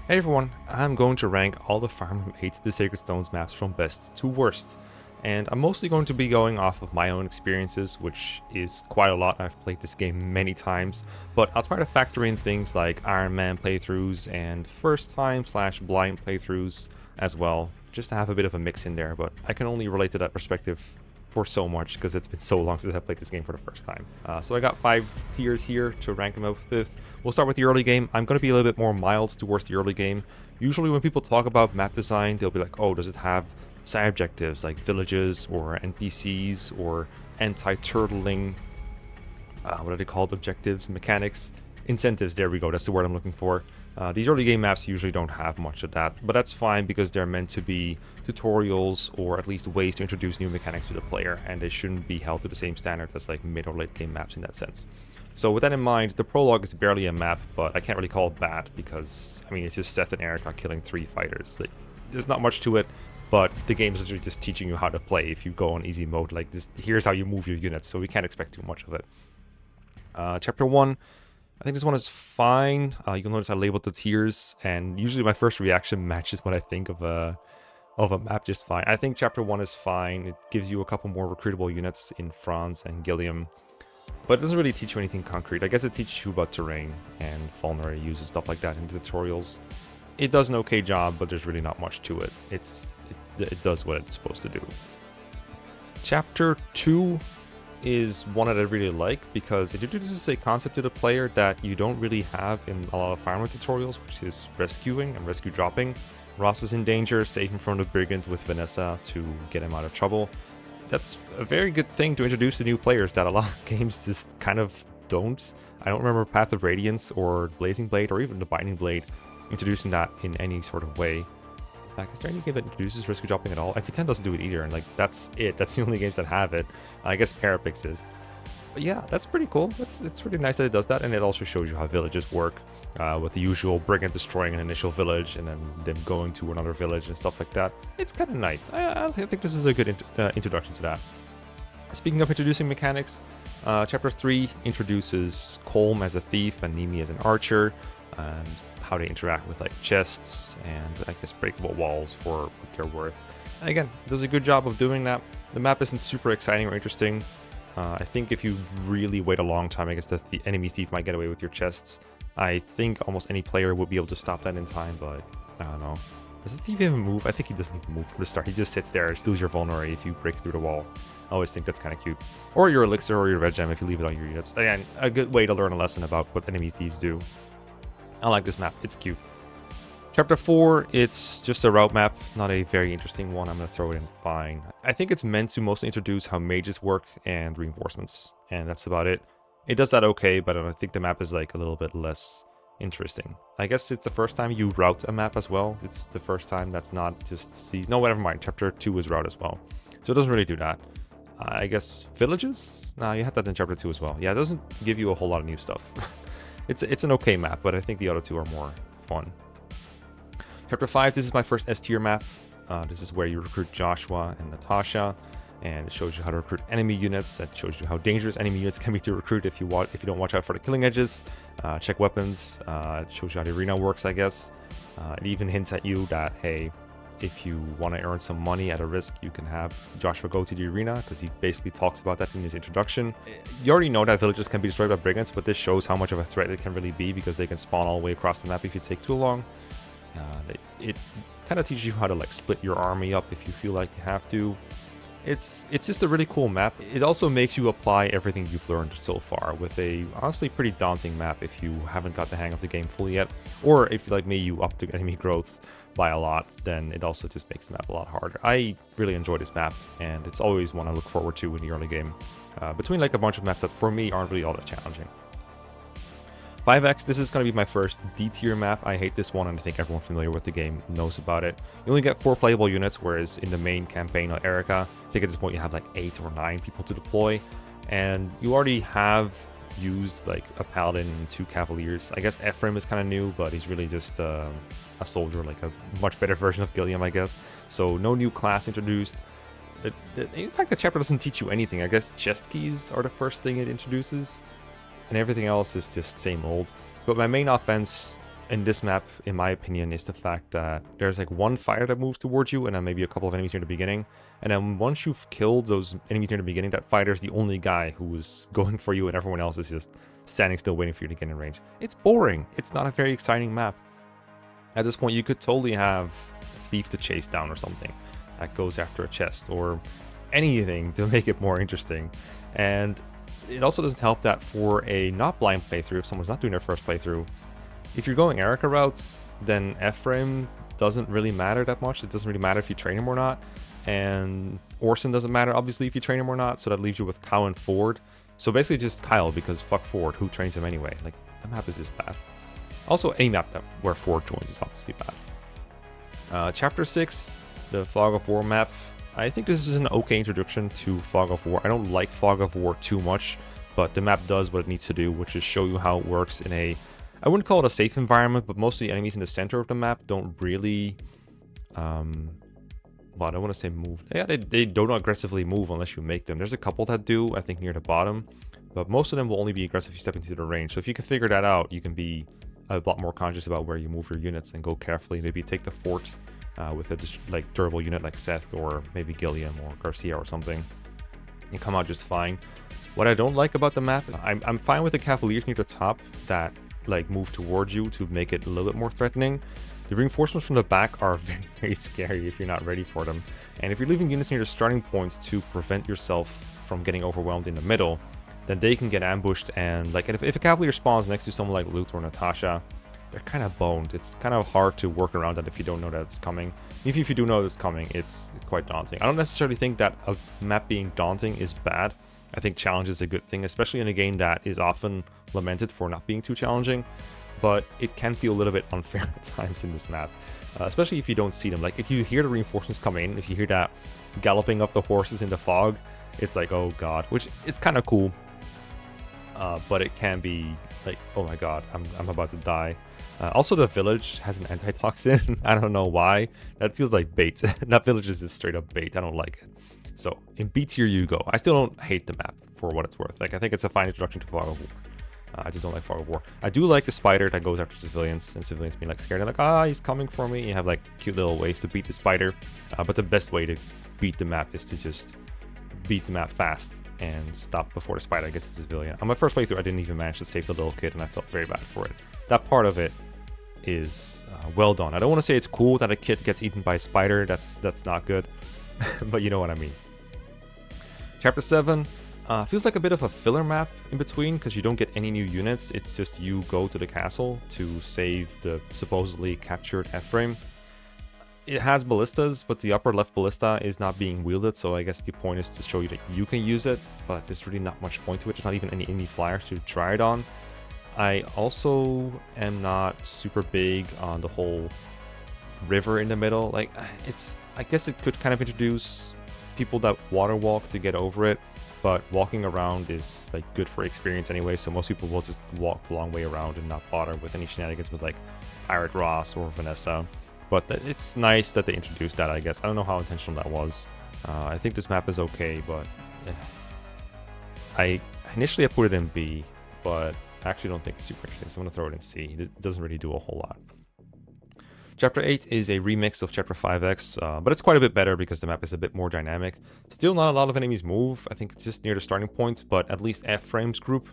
Hey everyone, I'm going to rank all the Fire Emblem 8 The Sacred Stones maps from best to worst. And I'm mostly going to be going off of my own experiences, which is quite a lot. I've played this game many times, but I'll try to factor in things like Iron Man playthroughs and first time / blind playthroughs as well, just to have a bit of a mix in there, but I can only relate to that perspective for so much because it's been so long since I played this game for the first time. So I got 5 tiers here to rank them out with. We'll start with the early game. I'm going to be a little bit more mild towards the early game. Usually when people talk about map design, they'll be like, oh, does it have side objectives like villages or NPCs or anti-turtling, what are they called, objectives, mechanics, incentives, there we go, that's the word I'm looking for. These early game maps usually don't have much of that, but that's fine because they're meant to be tutorials or at least ways to introduce new mechanics to the player, and they shouldn't be held to the same standard as like mid or late game maps in that sense. So with that in mind, the prologue is barely a map, but I can't really call it bad because, I mean, it's just Seth and Erica killing 3 fighters. Like, there's not much to it, but the game is literally just teaching you how to play if you go on easy mode. Like, this, here's how you move your units, so we can't expect too much of it. Chapter 1, I think this one is fine. You'll notice I labeled the tiers, and usually my first reaction matches what I think of a map just fine. I think Chapter 1 is fine. It gives you a couple more recruitable units in Franz and Gilliam, but it doesn't really teach you anything concrete. I guess it teaches you about terrain and vulnerary use and stuff like that in the tutorials. It does an okay job, but there's really not much to it. It does what it's supposed to do. Chapter 2 is one that I really like because it introduces a concept to the player that you don't really have in a lot of Fire Emblem tutorials, which is rescuing and rescue dropping. Ross is in danger, save him from the brigand with Vanessa to get him out of trouble. That's a very good thing to introduce to new players that a lot of games just kind of don't. I don't remember Path of Radiance or Blazing Blade or even the Binding Blade introducing that in any sort of way. In fact, is there any game that introduces rescue dropping at all? FE8 doesn't do it either, and like that's it. That's the only games that have it. I guess Parap exists. But yeah, that's pretty cool. It's really nice that it does that, and it also shows you how villages work, with the usual brigand destroying an initial village and then them going to another village and stuff like that. It's kind of nice. I think this is a good introduction to that. Speaking of introducing mechanics, Chapter 3 introduces Colm as a thief and Nimi as an archer, how they interact with like chests and I guess breakable walls for what they're worth. And again, it does a good job of doing that. The map isn't super exciting or interesting. I think if you really wait a long time, I guess the enemy thief might get away with your chests. I think almost any player would be able to stop that in time, but I don't know. Does the thief even move? I think he doesn't even move from the start. He just sits there, steals your vulnerary if you break through the wall. I always think that's kind of cute. Or your elixir or your red gem if you leave it on your units. Again, a good way to learn a lesson about what enemy thieves do. I like this map. It's cute. Chapter 4, it's just a route map, not a very interesting one. I'm going to throw it in fine. I think it's meant to mostly introduce how mages work and reinforcements, and that's about it. It does that okay, but I think the map is like a little bit less interesting. I guess it's the first time you route a map as well. It's the first time that's not just... No, never mind. Chapter 2 is route as well. So it doesn't really do that. I guess villages? No, you had that in Chapter 2 as well. Yeah, it doesn't give you a whole lot of new stuff. It's an okay map, but I think the other two are more fun. Chapter 5, this is my first S tier map. This is where you recruit Joshua and Natasha, and it shows you how to recruit enemy units. That shows you how dangerous enemy units can be to recruit if you don't watch out for the killing edges. Check weapons. It shows you how the arena works, I guess. It even hints at you that, hey, if you want to earn some money at a risk, you can have Joshua go to the arena, because he basically talks about that in his introduction. You already know that villages can be destroyed by brigands, but this shows how much of a threat it can really be, because they can spawn all the way across the map if you take too long. It kind of teaches you how to like split your army up if you feel like you have to. It's just a really cool map. It also makes you apply everything you've learned so far with a honestly pretty daunting map if you haven't got the hang of the game fully yet. Or if, like me, you up the enemy growth by a lot, then it also just makes the map a lot harder. I really enjoy this map, and it's always one I look forward to in the early game. Between like a bunch of maps that for me aren't really all that challenging. 5X, this is going to be my first D tier map. I hate this one, and I think everyone familiar with the game knows about it. You only get 4 playable units, whereas in the main campaign on Erica, I think at this point you have like 8 or 9 people to deploy, and you already have used like a paladin and 2 cavaliers. I guess Ephraim is kind of new, but he's really just a soldier, like a much better version of Gilliam, I guess. So no new class introduced. In fact, the chapter doesn't teach you anything. I guess chest keys are the first thing it introduces, and everything else is just same old. But my main offense in this map, in my opinion, is the fact that there's like one fighter that moves towards you and then maybe a couple of enemies near the beginning. And then once you've killed those enemies near the beginning, that fighter's the only guy who's going for you and everyone else is just standing still waiting for you to get in range. It's boring. It's not a very exciting map. At this point, you could totally have a thief to chase down or something that goes after a chest or anything to make it more interesting. And it also doesn't help that for a not blind playthrough, if someone's not doing their first playthrough, if you're going Erica routes, then F-frame doesn't really matter that much. It doesn't really matter if you train him or not. And Orson doesn't matter, obviously, if you train him or not. So that leaves you with Kyle and Ford. So basically just Kyle, because fuck Ford, who trains him anyway? Like, the map is just bad. Also, any map where Ford joins is obviously bad. Chapter 6, the Fog of War map. I think this is an okay introduction to Fog of War. I don't like Fog of War too much, but the map does what it needs to do, which is show you how it works in a... I wouldn't call it a safe environment, but most of the enemies in the center of the map don't really, well, I don't want to say move. Yeah, they don't aggressively move unless you make them. There's a couple that do, I think near the bottom, but most of them will only be aggressive if you step into the range. So if you can figure that out, you can be a lot more conscious about where you move your units and go carefully. Maybe take the fort with a durable unit like Seth or maybe Gilliam or Garcia or something. You come out just fine. What I don't like about the map, I'm fine with the Cavaliers near the top that like move towards you to make it a little bit more threatening. The reinforcements from the back are very, very scary if you're not ready for them. And if you're leaving units near the starting points to prevent yourself from getting overwhelmed in the middle, then they can get ambushed. And like if a Cavalier spawns next to someone like Luth or Natasha, they're kind of boned. It's kind of hard to work around that if you don't know that it's coming. Even if you do know it's coming, it's quite daunting. I don't necessarily think that a map being daunting is bad. I think challenge is a good thing, especially in a game that is often lamented for not being too challenging, but it can feel a little bit unfair at times in this map, especially if you don't see them. Like if you hear the reinforcements coming in, if you hear that galloping of the horses in the fog, it's like, oh god, which it's kind of cool, but it can be like, oh my god, I'm about to die. Also, the village has an antitoxin. I don't know why. That feels like bait. That village is just straight up bait. I don't like it. So, in B tier you go. I still don't hate the map for what it's worth. Like, I think it's a fine introduction to Fog of War. I just don't like Fog of War. I do like the spider that goes after civilians, and civilians being like scared. They're like, ah, he's coming for me. You have like cute little ways to beat the spider. But the best way to beat the map is to just beat the map fast and stop before the spider gets the civilian. On my first playthrough, I didn't even manage to save the little kid, and I felt very bad for it. That part of it is well done. I don't want to say it's cool that a kid gets eaten by a spider. That's not good. But you know what I mean. Chapter 7 feels like a bit of a filler map in between because you don't get any new units. It's just you go to the castle to save the supposedly captured F-frame. It has ballistas, but the upper left ballista is not being wielded, so I guess the point is to show you that you can use it, but there's really not much point to it. There's not even any flyers to try it on. I also am not super big on the whole river in the middle. Like, I guess it could kind of introduce people that water walk to get over it, but walking around is like good for experience anyway, so most people will just walk the long way around and not bother with any shenanigans with like Pirate Ross or Vanessa. But it's nice that they introduced that, I guess. I don't know how intentional that was. I think this map is okay, but initially I put it in B, but I actually don't think it's super interesting, so I'm going to throw it in C. It doesn't really do a whole lot. Chapter 8 is a remix of Chapter 5X, but it's quite a bit better because the map is a bit more dynamic. Still not a lot of enemies move. I think it's just near the starting point, but at least F-frame's group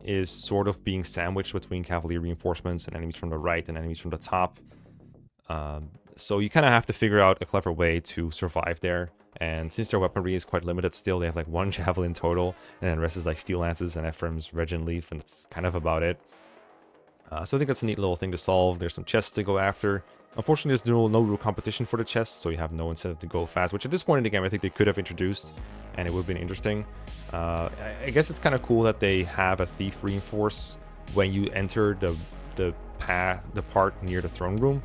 is sort of being sandwiched between cavalry reinforcements and enemies from the right and enemies from the top. So you kind of have to figure out a clever way to survive there. And since their weaponry is quite limited still, they have like one javelin total, and then the rest is like steel lances and Ephraim's Regent Leaf, and that's kind of about it. So I think that's a neat little thing to solve. There's some chests to go after. Unfortunately, there's no real competition for the chests, so you have no incentive to go fast, which at this point in the game I think they could have introduced, and it would have been interesting. I guess it's kind of cool that they have a thief reinforce when you enter the part near the throne room,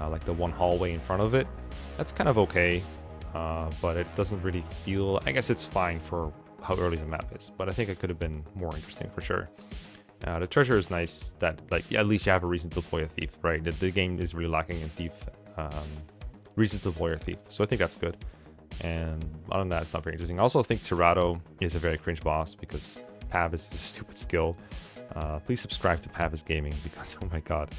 like the one hallway in front of it. That's kind of okay. But it doesn't really feel... I guess it's fine for how early the map is, but I think it could have been more interesting for sure. The treasure is nice that, like, yeah, at least you have a reason to deploy a thief, right? The game is really lacking in thief, reasons to deploy a thief, so I think that's good. And other than that, it's not very interesting. I also think Tirado is a very cringe boss because Pav is a stupid skill. Please subscribe to Pavis Gaming because, oh my god.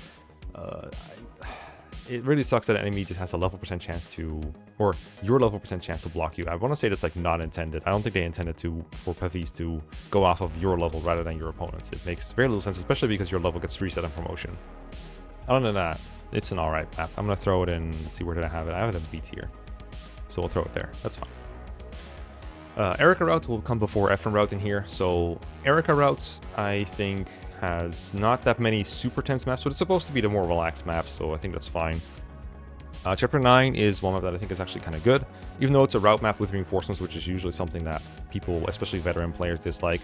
It really sucks that an enemy just has a level percent chance to, or your level percent chance to block you. I want to say that's like not intended. I don't think they intended for PvEs to go off of your level rather than your opponent's. It makes very little sense, especially because your level gets reset on promotion. Other than that, it's an alright map. I'm going to throw it in, see where did I have it. I have it in B tier. So we'll throw it there. That's fine. Erica route will come before FN route in here. So Erica route, I think, has not that many super tense maps, but it's supposed to be the more relaxed maps, so I think that's fine. Chapter 9 is one map that I think is actually kind of good, even though it's a route map with reinforcements, which is usually something that people, especially veteran players, dislike.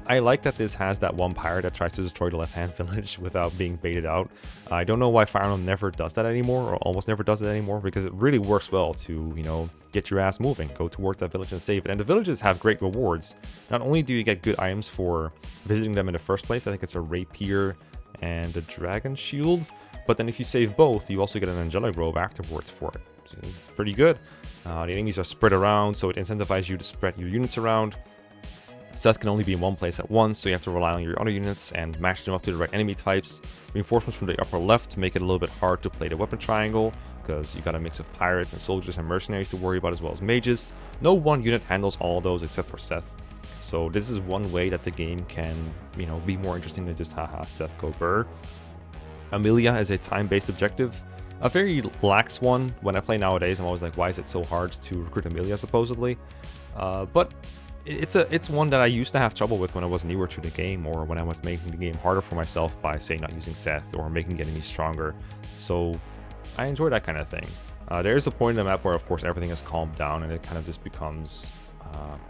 I like that this has that one pirate that tries to destroy the left-hand village without being baited out. I don't know why Fire Emblem never does that anymore, or almost never does it anymore, because it really works well to, you know, get your ass moving, go towards that village and save it. And the villages have great rewards. Not only do you get good items for visiting them in the first place, I think it's a rapier and a dragon shield, but then if you save both, you also get an angelic robe afterwards for it. So it's pretty good. The enemies are spread around, so it incentivizes you to spread your units around. Seth can only be in one place at once, so you have to rely on your other units and match them up to the right enemy types. Reinforcements from the upper left make it a little bit hard to play the weapon triangle, because you got a mix of pirates and soldiers and mercenaries to worry about, as well as mages. No one unit handles all of those except for Seth. So this is one way that the game can, you know, be more interesting than just haha Seth go burr. Amelia is a time-based objective. A very lax one. When I play nowadays, I'm always like, why is it so hard to recruit Amelia supposedly? But it's one that I used to have trouble with when I was newer to the game, or when I was making the game harder for myself by, say, not using Seth or making the enemies stronger. So I enjoy that kind of thing. There is a point in the map where, of course, everything has calmed down and it kind of just becomes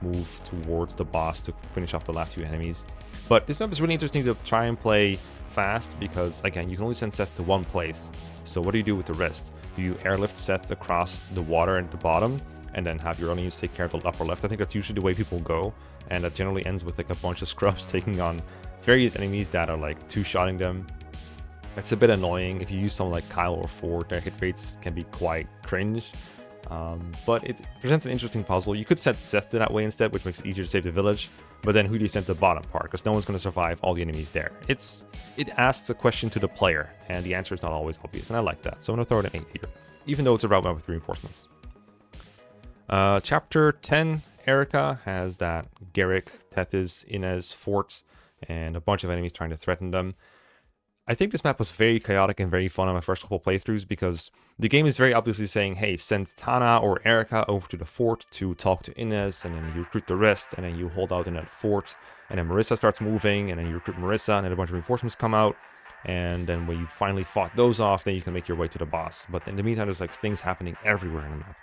move towards the boss to finish off the last few enemies. But this map is really interesting to try and play fast because, again, you can only send Seth to one place. So what do you do with the rest? Do you airlift Seth across the water at the bottom and then have your own units take care of the upper left? I think that's usually the way people go, and that generally ends with like a bunch of scrubs taking on various enemies that are like two-shotting them. It's a bit annoying. If you use someone like Kyle or Ford, their hit rates can be quite cringe. But it presents an interesting puzzle. You could set Seth to that way instead, which makes it easier to save the village. But then who do you send to the bottom part? Because no one's going to survive all the enemies there. It asks a question to the player, and the answer is not always obvious, and I like that. So I'm going to throw it in 8 here, even though it's a route map with reinforcements. Chapter 10, Erica, has that Garrick, Tethys, Inez fort, and a bunch of enemies trying to threaten them. I think this map was very chaotic and very fun on my first couple playthroughs because the game is very obviously saying, hey, send Tana or Erica over to the fort to talk to Inez, and then you recruit the rest, and then you hold out in that fort, and then Marissa starts moving, and then you recruit Marissa, and then a bunch of reinforcements come out, and then when you finally fought those off, then you can make your way to the boss. But in the meantime, there's like things happening everywhere in the map.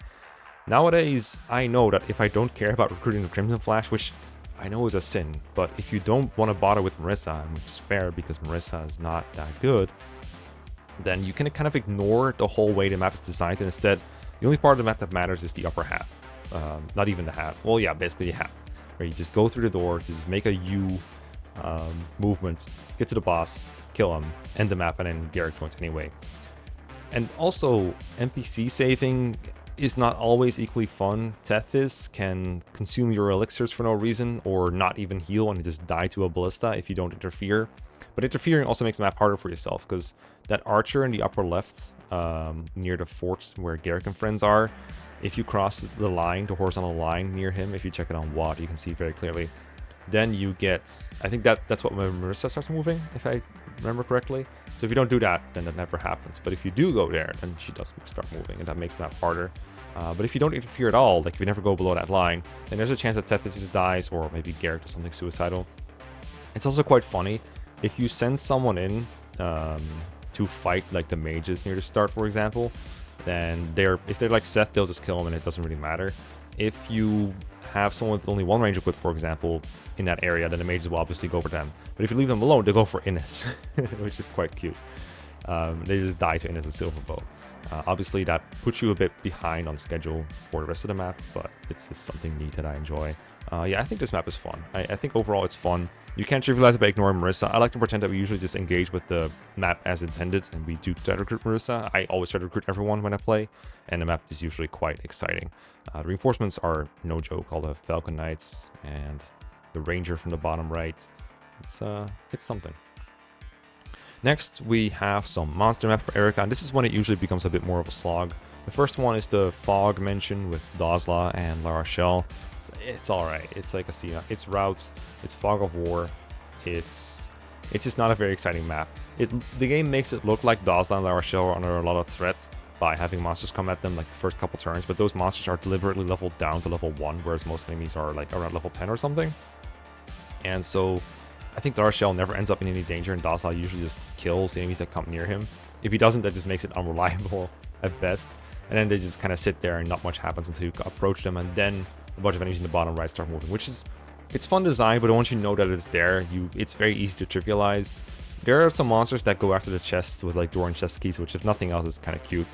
Nowadays, I know that if I don't care about recruiting the Crimson Flash, which I know is a sin, but if you don't want to bother with Marissa, which is fair because Marissa is not that good, then you can kind of ignore the whole way the map is designed, and instead, the only part of the map that matters is the upper half. Not even the half. Well, yeah, basically the half. Where you just go through the door, just make a U movement, get to the boss, kill him, end the map, and then Garrick joins anyway. And also, NPC saving is not always equally fun. Tethys can consume your elixirs for no reason, or not even heal and just die to a ballista if you don't interfere. But interfering also makes the map harder for yourself, because that archer in the upper left, near the fort where Garrick and friends are, if you cross the line, the horizontal line near him, if you check it on WAD, you can see very clearly, then you get, I think that's what when Marissa starts moving, if I remember correctly. So if you don't do that, then that never happens. But if you do go there, then she does start moving, and that makes the map harder. But if you don't interfere at all, like if you never go below that line, then there's a chance that Tethys just dies, or maybe Garrick does something suicidal. It's also quite funny, if you send someone in to fight like the mages near the start, for example, then if they're like Seth, they'll just kill him and it doesn't really matter. If you have someone with only one range equipped, for example, in that area, then the mages will obviously go for them. But if you leave them alone, they go for Inez, which is quite cute. They just die to Inez's silver bow. Obviously, that puts you a bit behind on schedule for the rest of the map, but it's just something neat that I enjoy. Yeah, I think this map is fun. I think overall it's fun. You can't trivialize it by ignoring Marissa. I like to pretend that we usually just engage with the map as intended, and we do try to recruit Marissa. I always try to recruit everyone when I play, and the map is usually quite exciting. The reinforcements are no joke. All the Falcon Knights and the Ranger from the bottom right. It's something. Next, we have some monster map for Erica, and this is when it usually becomes a bit more of a slog. The first one is the fog mention with Dazla and La Rochelle. It's alright. It's like a sea map. It's routes. It's fog of war. It's just not a very exciting map. The game makes it look like Dazla and La Rochelle are under a lot of threats by having monsters come at them like the first couple turns, but those monsters are deliberately leveled down to level 1, whereas most enemies are like around level 10 or something. And so I think La Rochelle never ends up in any danger, and Dazla usually just kills the enemies that come near him. If he doesn't, that just makes it unreliable at best. And then they just kind of sit there and not much happens until you approach them, and then a bunch of enemies in the bottom right start moving, which is, it's fun design, but once you know that it's there, it's very easy to trivialize. There are some monsters that go after the chests with like door and chest keys, which if nothing else is kind of cute,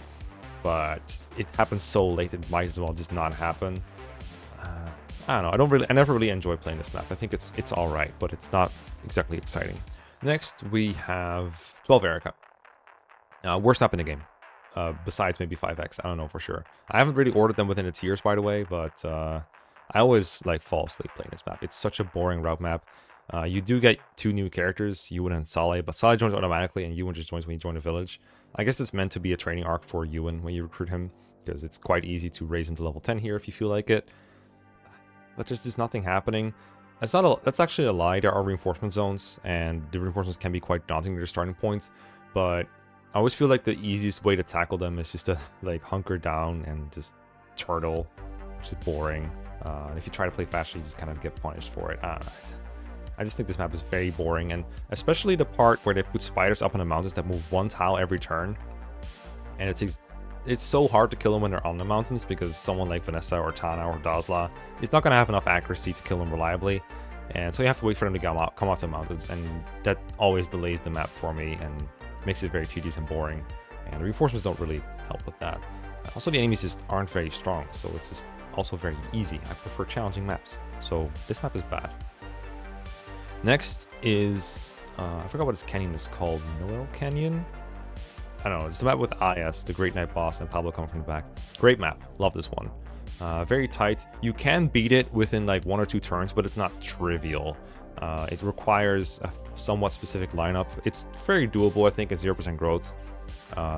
but it happens so late it might as well just not happen. I don't know. I never really enjoy playing this map. I think it's all right, but it's not exactly exciting. Next, we have 12 Erica. Worst map in the game, besides maybe 5X. I don't know for sure. I haven't really ordered them within the tiers, by the way, but I always like fall asleep playing this map. It's such a boring route map. You do get 2 new characters, Ewan and Saleh, but Saleh joins automatically, and Ewan just joins when you join a village. I guess it's meant to be a training arc for Ewan when you recruit him, because it's quite easy to raise him to level 10 here if you feel like it. But there's just nothing happening. That's actually a lie. There are reinforcement zones, and the reinforcements can be quite daunting to their starting points. But I always feel like the easiest way to tackle them is just to like hunker down and just turtle, which is boring. And if you try to play faster, you just kind of get punished for it. I just think this map is very boring, and especially the part where they put spiders up in the mountains that move 1 tile every turn, and it's so hard to kill them when they're on the mountains because someone like Vanessa or Tana or Dazla is not going to have enough accuracy to kill them reliably, and so you have to wait for them to come off the mountains, and that always delays the map for me and makes it very tedious and boring, and the reinforcements don't really help with that. Also, the enemies just aren't very strong, so it's just also very easy. I prefer challenging maps, so this map is bad. Next is, I forgot what this canyon is called, Noel Canyon? I don't know, it's the map with IS, the Great Night Boss, and Pablo coming from the back. Great map, love this one. Very tight. You can beat it within like 1 or 2 turns, but it's not trivial. It requires a somewhat specific lineup. It's very doable, I think, at 0% growth,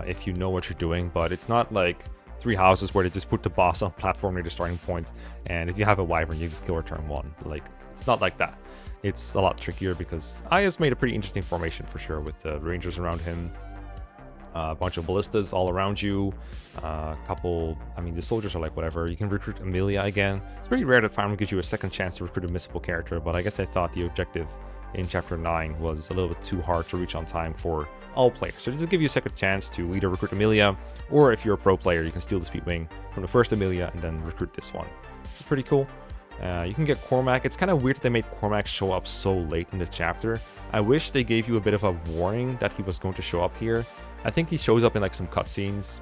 if you know what you're doing, but it's not like 3 houses where they just put the boss on a platform near the starting point, and if you have a wyvern, you just kill her turn 1. Like, it's not like that. It's a lot trickier because IS made a pretty interesting formation for sure, with the rangers around him, a bunch of ballistas all around you, the soldiers are like whatever. You can recruit Amelia again. It's pretty rare that Fire Emblem gives you a second chance to recruit a missable character, but I guess I thought the objective in Chapter 9 was a little bit too hard to reach on time for all players. So just give you a second chance to either recruit Amelia, or if you're a pro player, you can steal the Speed Wing from the first Amelia and then recruit this one. It's pretty cool. You can get Cormac. It's kind of weird that they made Cormac show up so late in the chapter. I wish they gave you a bit of a warning that he was going to show up here. I think he shows up in like some cutscenes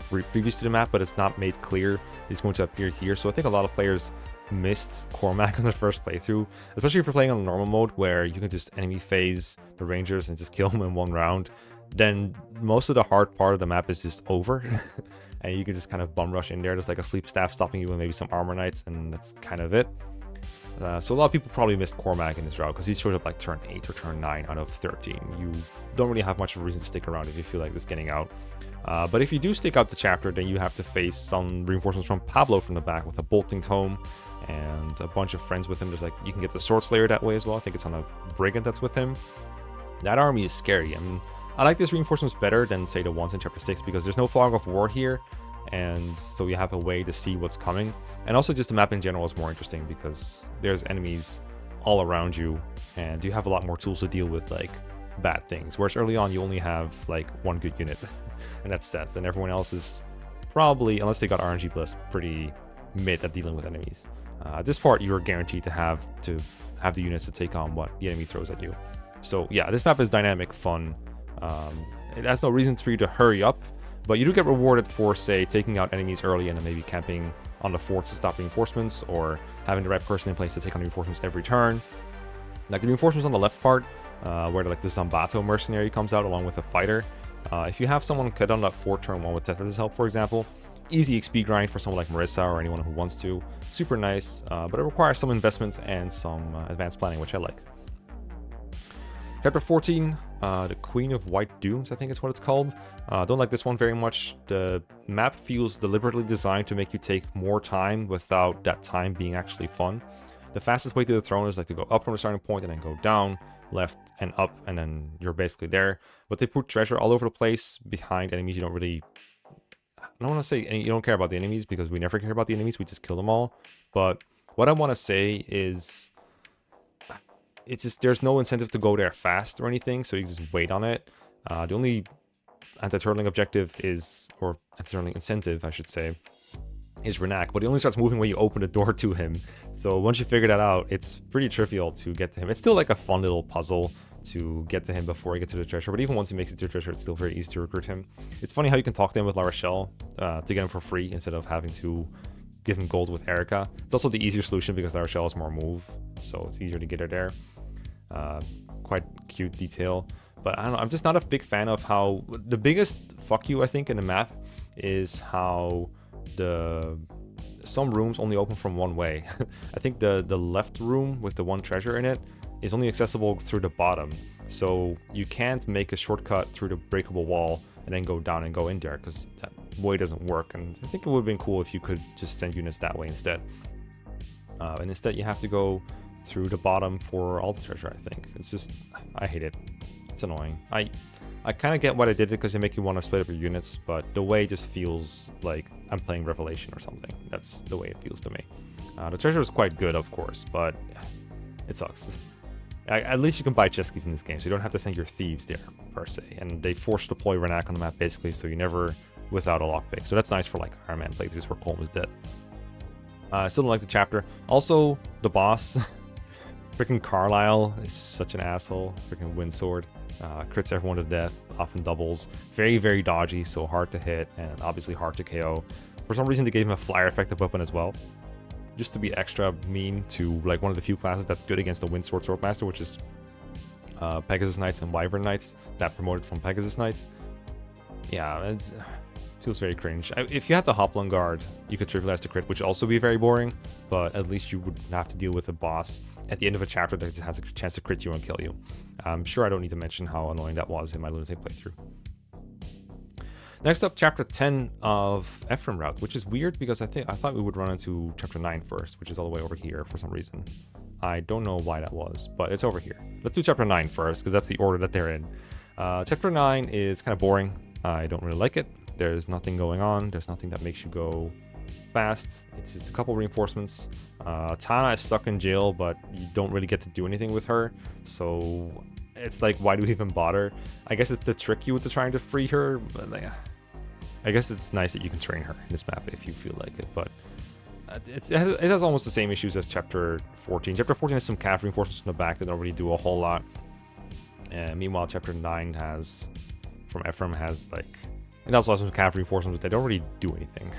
previous to the map, but it's not made clear he's going to appear here. So I think a lot of players missed Cormac on the first playthrough, especially if you're playing on normal mode where you can just enemy phase the rangers and just kill them in 1 round. Then most of the hard part of the map is just over. And you can just kind of bum rush in there. There's like a sleep staff stopping you and maybe some armor knights, and that's kind of it. So a lot of people probably missed Cormac in this route because he showed up like turn 8 or turn 9 out of 13. You don't really have much of a reason to stick around if you feel like this getting out. But if you do stick out the chapter, then you have to face some reinforcements from Pablo from the back with a bolting tome and a bunch of friends with him. There's like, you can get the Sword Slayer that way as well. I think it's on a Brigand that's with him. That army is scary. I mean, I like this reinforcements better than, say, the ones in Chapter 6 because there's no fog of war here, and so you have a way to see what's coming. And also just the map in general is more interesting because there's enemies all around you, and you have a lot more tools to deal with, like, bad things. Whereas early on, you only have, like, 1 good unit, and that's Seth, and everyone else is probably, unless they got RNG Bliss, pretty mid at dealing with enemies. At this part, you're guaranteed to have the units to take on what the enemy throws at you. So yeah, this map is dynamic, fun. It has no reason for you to hurry up, but you do get rewarded for, say, taking out enemies early and then maybe camping on the forts to stop reinforcements, or having the right person in place to take on reinforcements every turn. Like the reinforcements on the left part, where like the Zambato mercenary comes out along with a fighter. If you have someone cut on that 4 turn 1 with Tetris help, for example, easy XP grind for someone like Marissa or anyone who wants to. Super nice, but it requires some investment and some advanced planning, which I like. Chapter 14, the Queen of White Dooms, I think is what it's called. Don't like this one very much. The map feels deliberately designed to make you take more time without that time being actually fun. The fastest way to the throne is like to go up from the starting point and then go down, left and up, and then you're basically there. But they put treasure all over the place behind enemies you don't really... I don't want to say you don't care about the enemies, because we never care about the enemies, we just kill them all. But what I want to say is... it's just, there's no incentive to go there fast or anything, so you just wait on it. The only anti-turtling objective is, or anti-turtling incentive, I should say, is Renak, but he only starts moving when you open the door to him. So once you figure that out, it's pretty trivial to get to him. It's still like a fun little puzzle to get to him before you get to the treasure, but even once he makes it to the treasure, it's still very easy to recruit him. It's funny how you can talk to him with La Rochelle to get him for free instead of having to give him gold with Erica. It's also the easier solution because La Rochelle has more move, so it's easier to get her there. Quite cute detail, but I don't know, I'm just not a big fan of how the biggest fuck you I think in the map is how some rooms only open from one way. I think the left room with the one treasure in it is only accessible through the bottom, so you can't make a shortcut through the breakable wall and then go down and go in there, because that way doesn't work. And I think it would have been cool if you could just send units that way instead, and instead you have to go through the bottom for all the treasure. I think it's just, I hate it. It's annoying. I kind of get why they did it, because they make you want to split up your units, but the way just feels like I'm playing Revelation or something. That's the way it feels to me. The treasure is quite good, of course, but it sucks. At least you can buy chest keys in this game, so you don't have to send your thieves there, per se. And they force deploy Renak on the map, basically, so you never without a lockpick. So that's nice for, like, Iron Man playthroughs where Colm is dead. I still don't like the chapter. Also, the boss... Freaking Carlisle is such an asshole. Freaking Windsword. Crits everyone to death, often doubles. Very, very dodgy, so hard to hit, and obviously hard to KO. For some reason, they gave him a flyer effective weapon as well, just to be extra mean to like one of the few classes that's good against the Windsword Swordmaster, which is Pegasus Knights and Wyvern Knights, that promoted from Pegasus Knights. Yeah, it feels very cringe. If you had the Hoplon Guard, you could trivialize the crit, which would also be very boring, but at least you would have to deal with a boss at the end of a chapter that has a chance to crit you and kill you. I'm sure I don't need to mention how annoying that was in my Lunatic playthrough. Next up, chapter 10 of Ephraim Route, which is weird because I thought we would run into chapter 9 first, which is all the way over here for some reason. I don't know why that was, but it's over here. Let's do chapter 9 first, because that's the order that they're in. Chapter 9 is kind of boring. I don't really like it. There's nothing going on. There's nothing that makes you go fast. It's just a couple reinforcements. Tana is stuck in jail, but you don't really get to do anything with her, so it's like, why do we even bother? I guess it's to trick you into trying to free her, but I guess it's nice that you can train her in this map if you feel like it, but it has almost the same issues as chapter 14. Chapter 14 has some cav reinforcements in the back that don't really do a whole lot, and meanwhile chapter 9 has, from Ephraim, has like, it also has some cav reinforcements, but they don't really do anything.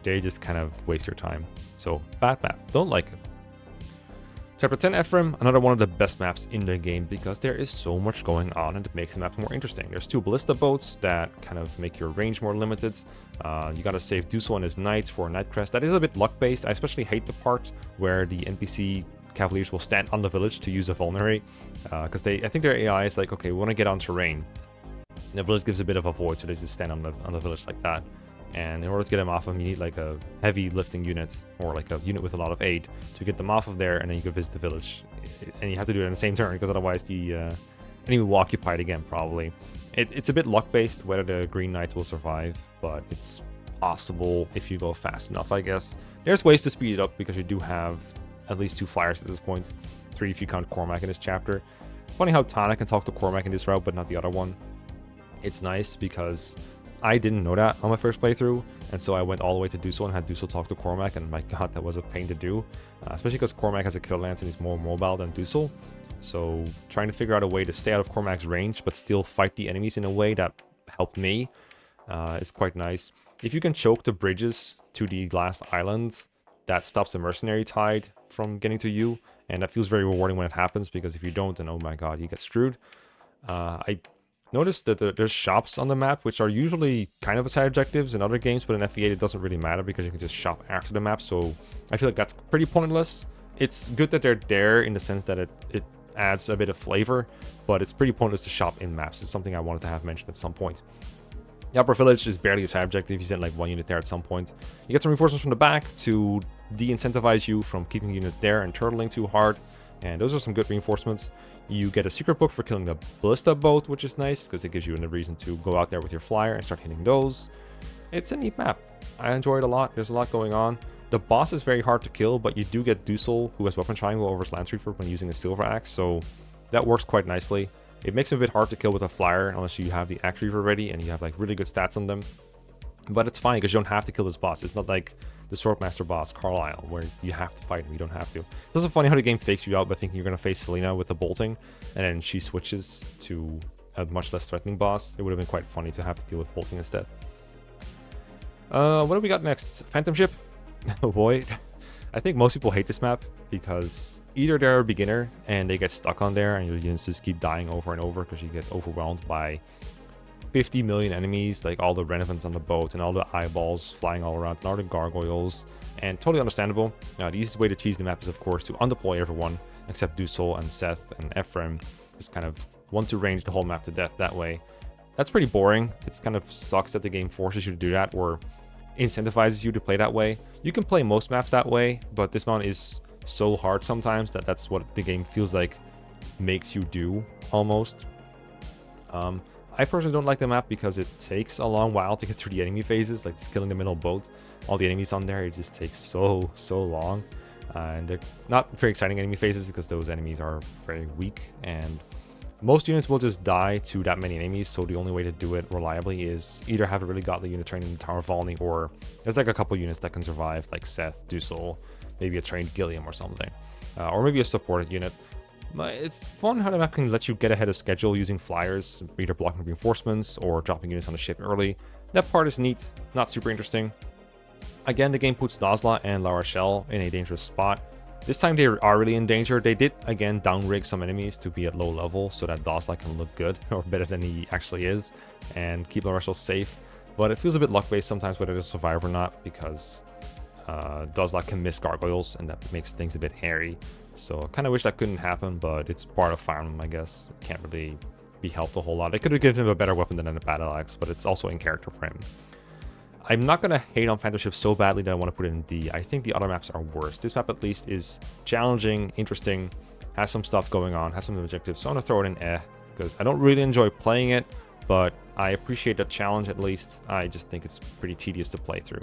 They just kind of waste your time. So, bad map. Don't like it. Chapter 10 Ephraim, another one of the best maps in the game because there is so much going on and it makes the map more interesting. There's 2 ballista boats that kind of make your range more limited. You gotta save Duso and his knights for a night crest. That is a bit luck based. I especially hate the part where the NPC cavaliers will stand on the village to use a vulnerate. Because I think their AI is like, okay, we want to get on terrain. And the village gives a bit of a void, so they just stand on the village like that. And in order to get them off of them, you need like a heavy lifting unit or like a unit with a lot of aid to get them off of there, and then you can visit the village. And you have to do it in the same turn because otherwise the enemy will occupy it again probably. It's a bit luck based whether the green knights will survive, but it's possible if you go fast enough, I guess. There's ways to speed it up because you do have at least 2 flyers at this point, 3 if you count Cormac in this chapter. Funny how Tana can talk to Cormac in this route but not the other one. It's nice because I didn't know that on my first playthrough, and so I went all the way to Duso and had Duso talk to Cormac, and my god, that was a pain to do, especially because Cormac has a kill lance and he's more mobile than Duso. So trying to figure out a way to stay out of Cormac's range but still fight the enemies in a way that helped me is quite nice. If you can choke the bridges to the last island, that stops the mercenary tide from getting to you, and that feels very rewarding when it happens, because if you don't, then oh my god, you get screwed. I noticed that there's shops on the map, which are usually kind of side objectives in other games, but in FE8 it doesn't really matter because you can just shop after the map, so I feel like that's pretty pointless. It's good that they're there in the sense that it adds a bit of flavor, but it's pretty pointless to shop in maps. It's something I wanted to have mentioned at some point. The upper village is barely a side objective. You send like 1 unit there at some point. You get some reinforcements from the back to de-incentivize you from keeping units there and turtling too hard. And those are some good reinforcements. You get a secret book for killing the ballista boat, which is nice because it gives you a reason to go out there with your flyer and start hitting those. It's a neat map. I enjoy it a lot. There's a lot going on. The boss is very hard to kill, but you do get Dusel, who has weapon triangle over his lance reaper when using a silver axe, so that works quite nicely. It makes it a bit hard to kill with a flyer unless you have the axe reaper ready and you have like really good stats on them. But it's fine because you don't have to kill this boss. It's not like the Swordmaster boss, Carlisle, where you have to fight him. You don't have to. It's also funny how the game fakes you out by thinking you're going to face Selena with the bolting, and then she switches to a much less threatening boss. It would have been quite funny to have to deal with bolting instead. What do we got next? Phantom Ship? Oh boy. I think most people hate this map because either they're a beginner and they get stuck on there and your units just keep dying over and over because you get overwhelmed by 50 million enemies, like all the Renevants on the boat and all the eyeballs flying all around and all the gargoyles, and totally understandable. Now, the easiest way to cheese the map is of course to undeploy everyone except Dusel and Seth and Ephraim. Just kind of want to range the whole map to death that way. That's pretty boring. It's kind of sucks that the game forces you to do that or incentivizes you to play that way. You can play most maps that way, but this one is so hard sometimes that that's what the game feels like makes you do almost. I personally don't like the map because it takes a long while to get through the enemy phases, like just killing the middle boat. All the enemies on there, it just takes so long. And they're not very exciting enemy phases because those enemies are very weak, and most units will just die to that many enemies, so the only way to do it reliably is either have a really godly unit trained in the Tower of Volney, or there's like a couple units that can survive, like Seth, Dusel, maybe a trained Gilliam or something. Or maybe a supported unit. But it's fun how the map can let you get ahead of schedule using flyers, either blocking reinforcements or dropping units on the ship early. That part is neat, not super interesting. Again, the game puts Dazla and La Rochelle in a dangerous spot. This time they are really in danger. They did, again, downrig some enemies to be at low level so that Dazla can look good, or better than he actually is, and keep La Rochelle safe. But it feels a bit luck-based sometimes whether they survive or not, because Dazla can miss gargoyles, and that makes things a bit hairy. So I kind of wish that couldn't happen, but it's part of Fire Emblem, I guess. It can't really be helped a whole lot. They could have given him a better weapon than a battle axe, but it's also in character for him. I'm not going to hate on Phantom Ship so badly that I want to put it in D. I think the other maps are worse. This map at least is challenging, interesting, has some stuff going on, has some objectives, so I'm going to throw it in because I don't really enjoy playing it, but I appreciate the challenge at least. I just think it's pretty tedious to play through.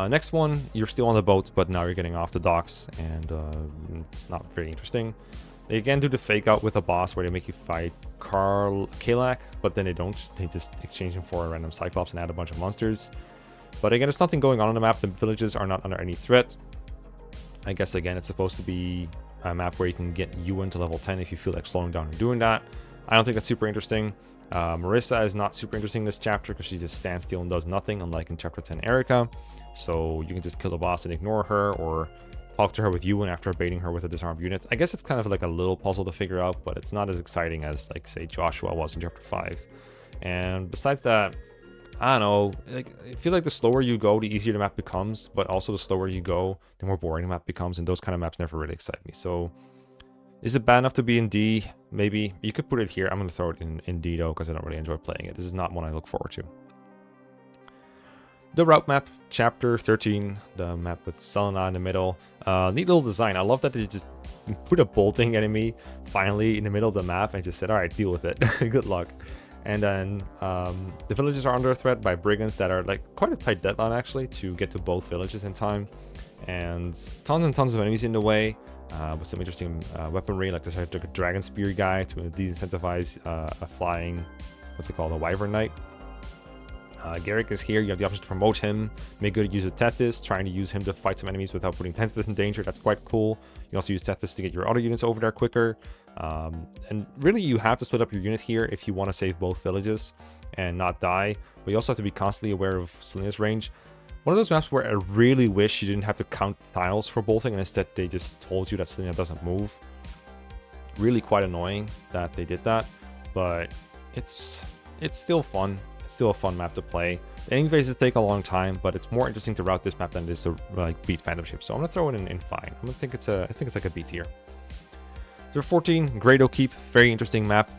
Next one, you're still on the boat, but now you're getting off the docks, and it's not very interesting. They again do the fake out with a boss where they make you fight Kalak, but then they don't. They just exchange him for a random Cyclops and add a bunch of monsters. But again, there's nothing going on the map. The villages are not under any threat. I guess again, it's supposed to be a map where you can get Ewan to level 10 if you feel like slowing down and doing that. I don't think that's super interesting. Marissa is not super interesting in this chapter because she just stands still and does nothing, unlike in chapter 10 Erica. So you can just kill the boss and ignore her, or talk to her with Ewan after baiting her with a disarmed unit. I guess it's kind of like a little puzzle to figure out, but it's not as exciting as, like, say, Joshua was in chapter 5. And besides that, I don't know, like, I feel like the slower you go, the easier the map becomes, but also the slower you go, the more boring the map becomes, and those kind of maps never really excite me. So is it bad enough to be in D? Maybe. You could put it here. I'm going to throw it in D though, because I don't really enjoy playing it. This is not one I look forward to. The route map, chapter 13, the map with Selena in the middle. Neat little design. I love that they just put a bolting enemy finally in the middle of the map and just said, alright, deal with it. Good luck. And then the villages are under threat by brigands that are like quite a tight deadline actually to get to both villages in time. And tons of enemies in the way with some interesting weaponry, like there's a dragon spear guy to de-incentivize a flying, what's it called, a wyvern knight. Garrick is here. You have the option to promote him, make good use of Tethys, trying to use him to fight some enemies without putting Tethys in danger. That's quite cool. You also use Tethys to get your other units over there quicker. And really, you have to split up your unit here if you want to save both villages and not die. But you also have to be constantly aware of Selena's range. One of those maps where I really wish you didn't have to count tiles for bolting, and instead they just told you that Selena doesn't move. Really quite annoying that they did that, but it's still fun. Still a fun map to play. The ending phases take a long time, but it's more interesting to route this map than it is to like beat Phantom Ship. So I'm gonna throw it in fine. I think it's like a B tier. So 14, Great Oak Keep, very interesting map.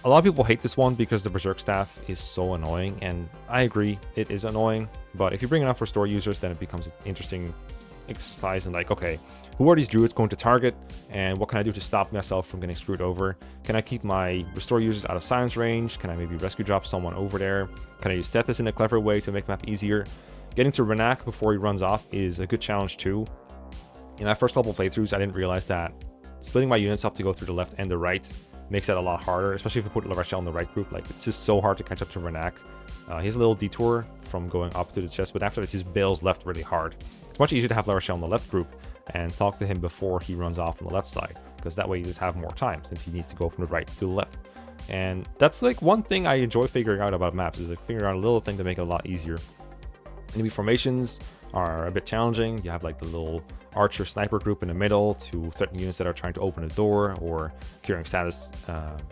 A lot of people hate this one because the Berserk staff is so annoying, and I agree, it is annoying. But if you bring it up for store users, then it becomes an interesting exercise in like, okay, who are these druids going to target, and what can I do to stop myself from getting screwed over? Can I keep my restore users out of silence range? Can I maybe rescue drop someone over there? Can I use Tethys in a clever way to make the map easier? Getting to Renak before he runs off is a good challenge too. In my first couple of playthroughs, I didn't realize that splitting my units up to go through the left and the right makes that a lot harder, especially if you put Larachel in the right group. Like, it's just so hard to catch up to Renak. He has a little detour from going up to the chest, but after that, he just bails left really hard. It's much easier to have Larachel in the left group and talk to him before he runs off on the left side, because that way you just have more time since he needs to go from the right to the left. And that's like one thing I enjoy figuring out about maps, is like figuring out a little thing to make it a lot easier. Enemy formations are a bit challenging. You have like the little archer sniper group in the middle to threaten units that are trying to open a door or curing status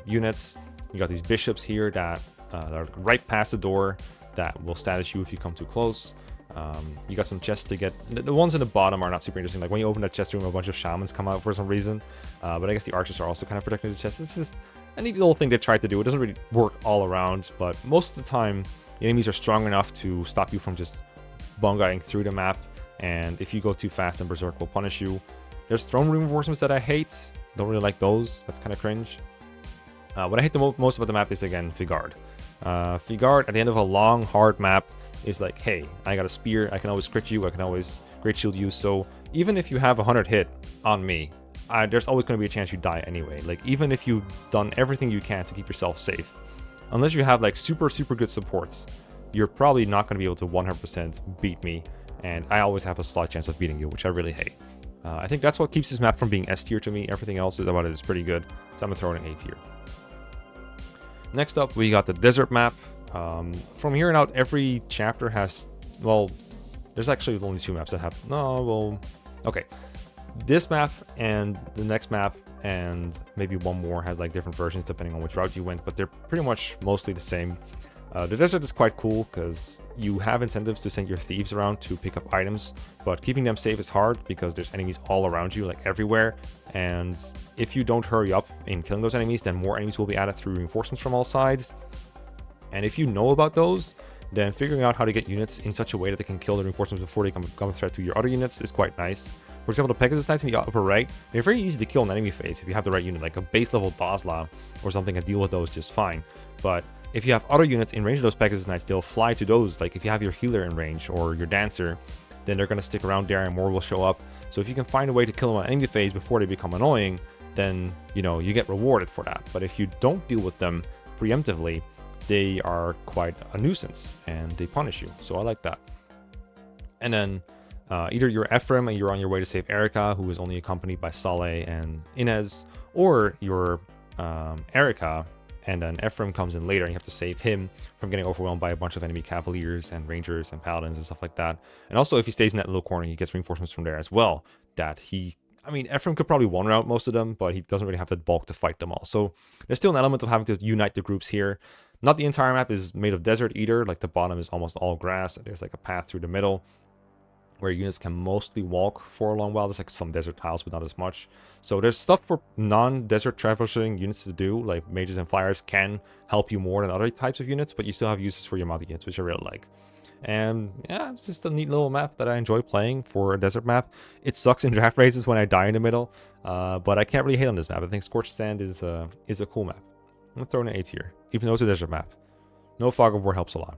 units. You got these bishops here that are right past the door that will status you if you come too close. You got some chests to get. The ones in the bottom are not super interesting. Like when you open that chest room, a bunch of shamans come out for some reason. But I guess the archers are also kind of protecting the chest. This is a neat little thing they tried to do. It doesn't really work all around, but most of the time, the enemies are strong enough to stop you from just bongaiing through the map. And if you go too fast, then Berserk will punish you. There's throne room reinforcements that I hate. Don't really like those. That's kind of cringe. What I hate the most about the map is, again, Vigard. Vigard, at the end of a long, hard map, is like, hey, I got a spear, I can always crit you, I can always great shield you, so even if you have 100 hit on me, there's always going to be a chance you die anyway. Like, even if you've done everything you can to keep yourself safe, unless you have like super good supports, you're probably not going to be able to 100% beat me, and I always have a slight chance of beating you, which I really hate. I think that's what keeps this map from being S tier to me. Everything else about it is pretty good, so I'm going to throw it in A tier. Next up, we got the desert map. From here on out, every chapter has, well, there's actually only 2 maps that have, okay. This map and the next map and maybe one more has like different versions depending on which route you went, but they're pretty much mostly the same. The desert is quite cool because you have incentives to send your thieves around to pick up items, but keeping them safe is hard because there's enemies all around you, like everywhere. And if you don't hurry up in killing those enemies, then more enemies will be added through reinforcements from all sides. And if you know about those, then figuring out how to get units in such a way that they can kill the reinforcements before they become a threat to your other units is quite nice. For example, the Pegasus Knights in the upper right, they're very easy to kill in enemy phase if you have the right unit, like a base level Dazla or something can deal with those just fine. But if you have other units in range of those Pegasus Knights, they'll fly to those. Like if you have your healer in range or your dancer, then they're going to stick around there and more will show up. So if you can find a way to kill them on enemy phase before they become annoying, then, you know, you get rewarded for that. But if you don't deal with them preemptively, they are quite a nuisance and they punish you. So I like that. And then either you're Ephraim and you're on your way to save Erica, who is only accompanied by Saleh and Inez, or you're Erica, and then Ephraim comes in later and you have to save him from getting overwhelmed by a bunch of enemy cavaliers and rangers and paladins and stuff like that. And also if he stays in that little corner, he gets reinforcements from there as well. Ephraim could probably one-route most of them, but he doesn't really have the bulk to fight them all. So there's still an element of having to unite the groups here. Not the entire map is made of desert either. Like the bottom is almost all grass. There's like a path through the middle where units can mostly walk for a long while. There's like some desert tiles, but not as much. So there's stuff for non-desert traversing units to do. Like mages and flyers can help you more than other types of units, but you still have uses for your mounted units, which I really like. And yeah, it's just a neat little map that I enjoy playing for a desert map. It sucks in draft races when I die in the middle, but I can't really hate on this map. I think Scorched Sand is a cool map. I'm gonna throw in an A tier, even though it's a desert map. No Fog of War helps a lot.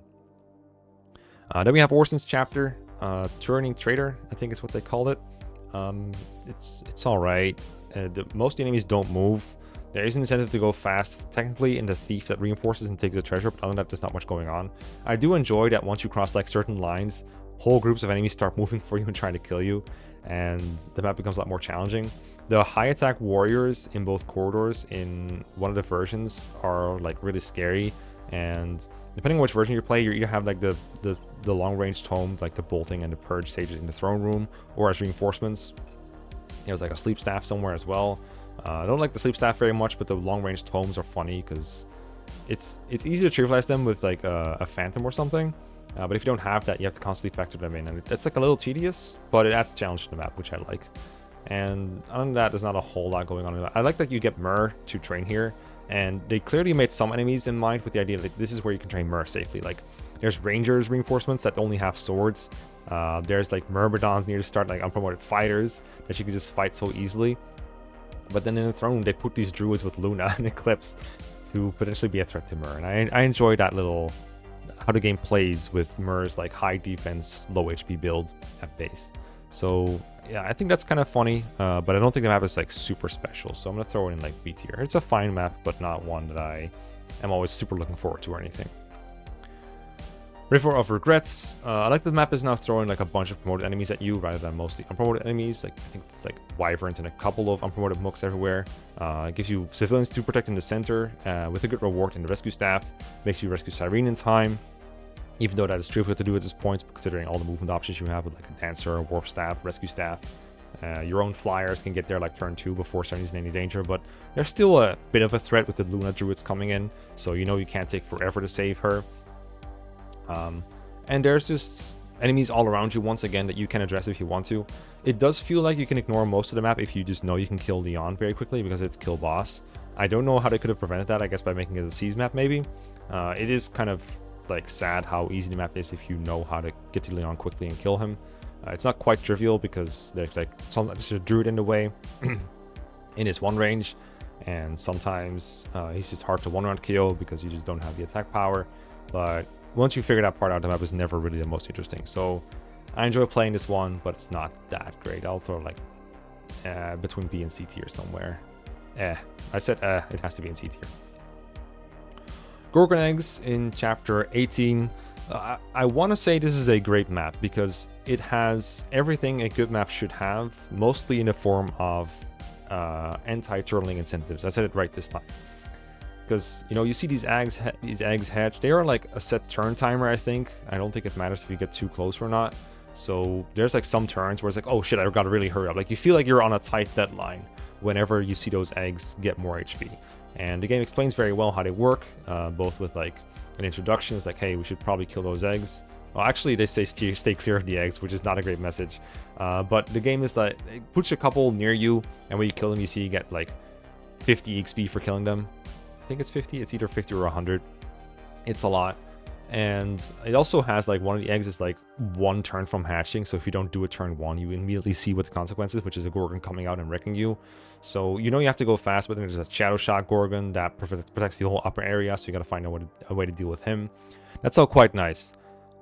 Then we have Orson's chapter, Turning Trader, I think is what they called it. It's all right. Most enemies don't move. There is an incentive to go fast, technically, in the thief that reinforces and takes the treasure, but other than that, there's not much going on. I do enjoy that once you cross like certain lines, whole groups of enemies start moving for you and trying to kill you, and the map becomes a lot more challenging. The high attack warriors in both corridors in one of the versions are like really scary, and depending on which version you play, you either have like the long range tomes, like the bolting and the purge sages in the throne room, or as reinforcements. There's like a sleep staff somewhere as well. I don't like the sleep staff very much, but the long range tomes are funny because it's easy to trivialize them with like a phantom or something. But if you don't have that, you have to constantly factor them in, and it's like a little tedious, but it adds challenge to the map, which I like. And other than that, there's not a whole lot going on. I like that you get Myrrh to train here, and they clearly made some enemies in mind with the idea that this is where you can train Myrrh safely. Like, there's Rangers reinforcements that only have swords. There's like Myrmidons near the start, like unpromoted fighters that you can just fight so easily. But then in the throne, they put these druids with Luna and Eclipse to potentially be a threat to Myrrh. And I enjoy that little, how the game plays with Myrrh's like high defense, low HP build at base. So yeah, I think that's kind of funny, but I don't think the map is like super special. So I'm going to throw it in like B tier. It's a fine map, but not one that I am always super looking forward to or anything. River of Regrets. I like that the map is now throwing like a bunch of promoted enemies at you rather than mostly unpromoted enemies. Like, I think it's like wyverns and a couple of unpromoted mooks everywhere. It gives you civilians to protect in the center with a good reward in the rescue staff. Makes you rescue Cyrene in time, even though that is trivial to do at this point, considering all the movement options you have with like a dancer, warp staff, rescue staff. Your own flyers can get there like turn 2 before Cyrene's in any danger, but there's still a bit of a threat with the Luna druids coming in, so you know you can't take forever to save her. And there's just enemies all around you once again that you can address if you want to. It does feel like you can ignore most of the map if you just know you can kill Leon very quickly because it's kill boss. I don't know how they could have prevented that, I guess by making it a siege map maybe. It is kind of like sad how easy the map is if you know how to get to Leon quickly and kill him. It's not quite trivial because there's like sometimes a druid in the way in his one range, and sometimes he's just hard to one round kill because you just don't have the attack power. But once you figure that part out, the map is never really the most interesting. So I enjoy playing this one, but it's not that great. I'll throw like between B and C tier somewhere. I said it has to be in C tier. Gorgon Eggs in chapter 18. I want to say this is a great map because it has everything a good map should have, mostly in the form of anti-turtling incentives. I said it right this time. Because, you know, you see these eggs hatch. They are like a set turn timer, I think. I don't think it matters if you get too close or not. So there's like some turns where it's like, oh shit, I gotta really hurry up. Like, you feel like you're on a tight deadline whenever you see those eggs get more HP. And the game explains very well how they work, both with like an introduction. It's like, hey, we should probably kill those eggs. Well, actually, they say stay clear of the eggs, which is not a great message. But the game is like, it puts a couple near you, and when you kill them, you see you get like 50 XP for killing them. I think it's 50. It's either 50 or 100. It's a lot. And it also has like one of the eggs is like one turn from hatching. So if you don't do a turn 1, you immediately see what the consequences, which is a Gorgon coming out and wrecking you. So you know you have to go fast, but then there's a Shadow Shot Gorgon that protects the whole upper area. So you got to find a way to deal with him. That's all quite nice.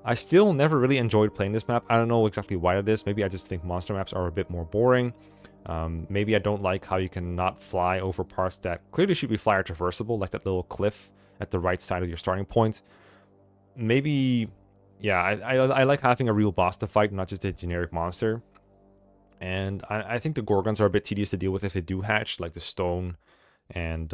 I still never really enjoyed playing this map. I don't know exactly why it is. Maybe I just think monster maps are a bit more boring. Maybe I don't like how you can not fly over parts that clearly should be flyer traversable, like that little cliff at the right side of your starting point. Maybe, yeah, I like having a real boss to fight, not just a generic monster. And I think the Gorgons are a bit tedious to deal with if they do hatch, like the stone. And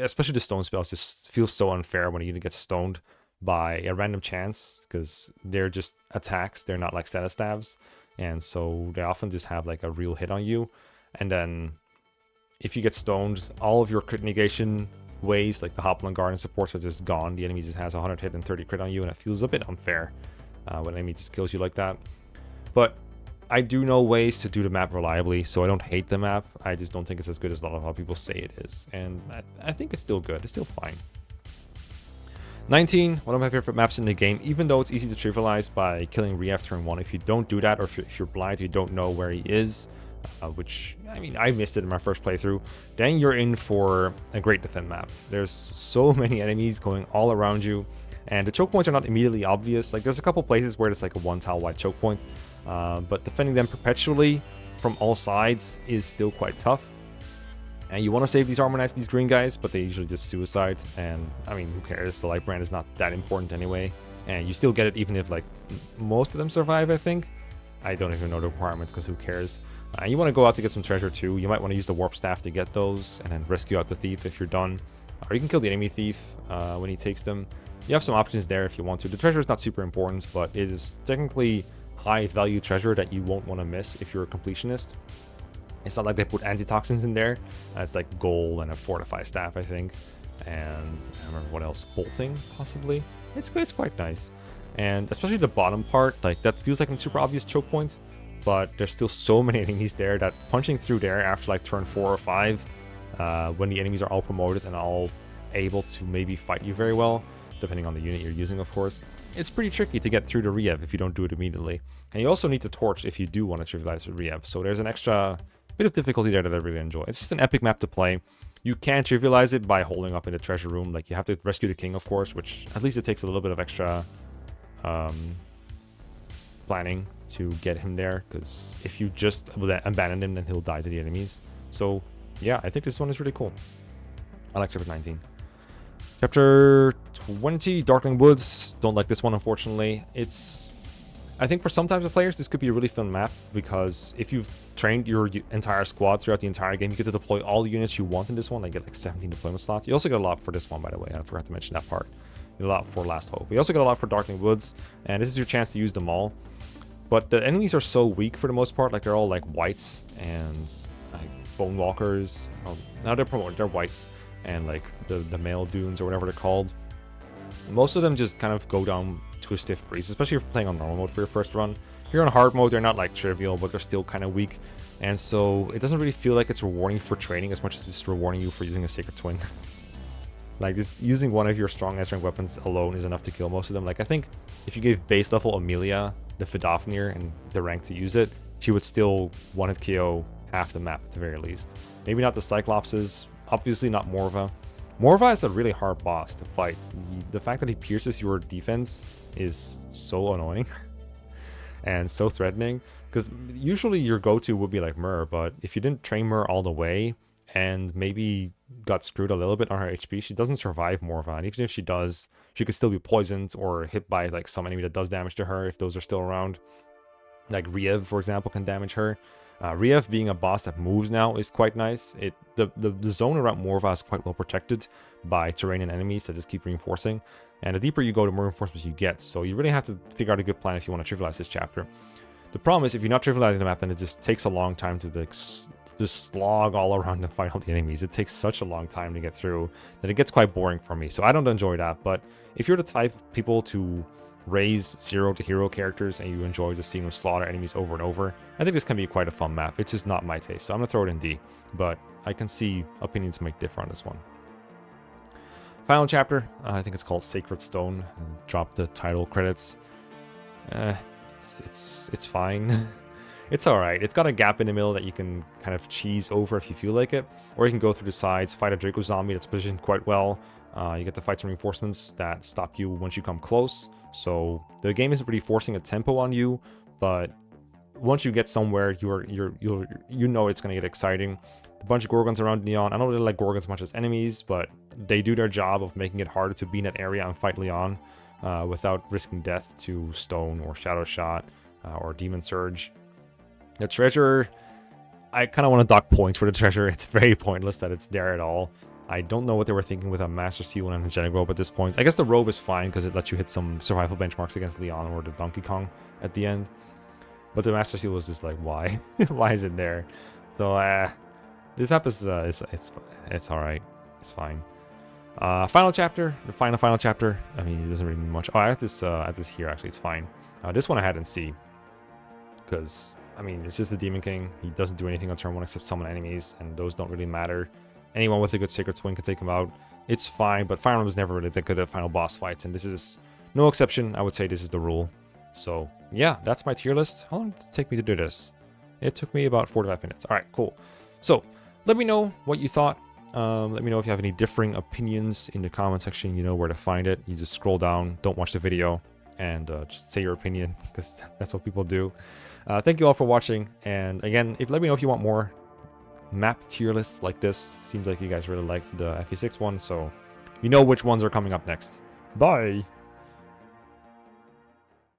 especially the stone spells just feel so unfair when you get stoned by a random chance, because they're just attacks, they're not like status stabs. And so they often just have like a real hit on you. And then if you get stoned, all of your crit negation ways, like the Hopland Guard and supports, are just gone. The enemy just has 100 hit and 30 crit on you, and it feels a bit unfair when an enemy just kills you like that. But I do know ways to do the map reliably, so I don't hate the map. I just don't think it's as good as a lot of how people say it is. And I think it's still good. It's still fine. 19, one of my favorite maps in the game, even though it's easy to trivialize by killing Rief turn 1. If you don't do that, or if you're blind, you don't know where he is, which, I mean, I missed it in my first playthrough, then you're in for a great defend map. There's so many enemies going all around you, and the choke points are not immediately obvious. Like, there's a couple places where it's like a one tile wide choke point, but defending them perpetually from all sides is still quite tough. And you want to save these Armor Knights, these green guys, but they usually just suicide. And I mean, who cares? The light brand is not that important anyway. And you still get it even if like most of them survive, I think. I don't even know the requirements because who cares. And you want to go out to get some treasure too. You might want to use the warp staff to get those and then rescue out the thief if you're done. Or you can kill the enemy thief when he takes them. You have some options there if you want to. The treasure is not super important, but it is technically high value treasure that you won't want to miss if you're a completionist. It's not like they put antitoxins in there. It's like gold and a fortify staff, I think. And I remember what else, bolting possibly. It's quite nice. And especially the bottom part, like that feels like a super obvious choke point. but there's still so many enemies there that punching through there after like turn 4 or 5, when the enemies are all promoted and all able to maybe fight you very well, depending on the unit you're using, of course, it's pretty tricky to get through the Rev if you don't do it immediately. And you also need to torch if you do want to trivialize the Rev, so there's an extra bit of difficulty there that I really enjoy. It's just an epic map to play. You can trivialize it by holding up in the treasure room. Like, you have to rescue the king, of course, which at least it takes a little bit of extra planning to get him there, because if you just abandon him, then he'll die to the enemies. So yeah, I think this one is really cool. I like chapter 19. Chapter 20, Darkling Woods. Don't like this one, unfortunately. I think for some types of players, this could be a really fun map, because if you've trained your entire squad throughout the entire game, you get to deploy all the units you want in this one. I get like 17 deployment slots. You also get a lot for this one, by the way. I forgot to mention that part. You get a lot for Last Hope. You also get a lot for Darkling Woods, and this is your chance to use them all. But the enemies are so weak for the most part. Like, they're all like whites and like bone walkers. Now they're promoted. They're whites and like the male dunes or whatever they're called. Most of them just kind of go down to a stiff breeze, especially if you're playing on normal mode for your first run. If you're on hard mode, they're not like trivial, but they're still kind of weak. And so it doesn't really feel like it's rewarding for training as much as it's rewarding you for using a Sacred Twin. Like, just using one of your strong S-rank weapons alone is enough to kill most of them. Like, I think if you gave base level Amelia the Fidofnir and the rank to use it, she would still one-hit KO half the map at the very least. Maybe not the Cyclopses, obviously not Morva. Morva is a really hard boss to fight. The fact that he pierces your defense is so annoying and so threatening, because usually your go-to would be like Myrrh, but if you didn't train Myrrh all the way and maybe got screwed a little bit on her HP, she doesn't survive Morva. And even if she does, she could still be poisoned or hit by like some enemy that does damage to her if those are still around. Like Riev, for example, can damage her. Riev being a boss that moves now is quite nice. The zone around Morva is quite well protected by terrain and enemies that just keep reinforcing. And the deeper you go, the more reinforcements you get. So you really have to figure out a good plan if you want to trivialize this chapter. The problem is, if you're not trivializing the map, then it just takes a long time to just slog all around and fight all the enemies. It takes such a long time to get through that it gets quite boring for me. So I don't enjoy that. But if you're the type of people to raise 0 to hero characters and you enjoy just seeing them slaughter enemies over and over, I think this can be quite a fun map. It's just not my taste, so I'm gonna throw it in D, but I can see opinions might differ on this one. Final chapter, I think it's called Sacred Stone. Drop the title credits. It's fine. It's alright. It's got a gap in the middle that you can kind of cheese over if you feel like it, or you can go through the sides, fight a Draco zombie that's positioned quite well. You get to fight some reinforcements that stop you once you come close. So the game isn't really forcing a tempo on you, but once you get somewhere, you know it's gonna get exciting. A bunch of Gorgons around Leon. I don't really like Gorgons as much as enemies, but they do their job of making it harder to be in that area and fight Leon without risking death to Stone or Shadow Shot or Demon Surge. The treasure, I kind of want to dock points for the treasure. It's very pointless that it's there at all. I don't know what they were thinking with a Master Seal and a Angelic Robe at this point. I guess the robe is fine because it lets you hit some survival benchmarks against Leon or the Donkey Kong at the end. But the Master Seal was just like, why? Why is it there? So this map is it's alright. It's fine. Final chapter, the final chapter. I mean, it doesn't really mean much. Oh, I have this here actually. It's fine. This one I had in C because I mean it's just the Demon King. He doesn't do anything on turn 1 except summon enemies, and those don't really matter. Anyone with a good Sacred Twin can take him out. It's fine, but Fire Emblem was never really that good at final boss fights, and this is no exception. I would say this is the rule. So yeah, that's my tier list. How long did it take me to do this? It took me about 45 minutes. All right, cool. So let me know what you thought. Let me know if you have any differing opinions in the comment section. You know where to find it. You just scroll down, don't watch the video, and just say your opinion, because that's what people do. Thank you all for watching, and again, let me know if you want more map tier lists like this. Seems like you guys really liked the FE6 one, so you know which ones are coming up next. Bye!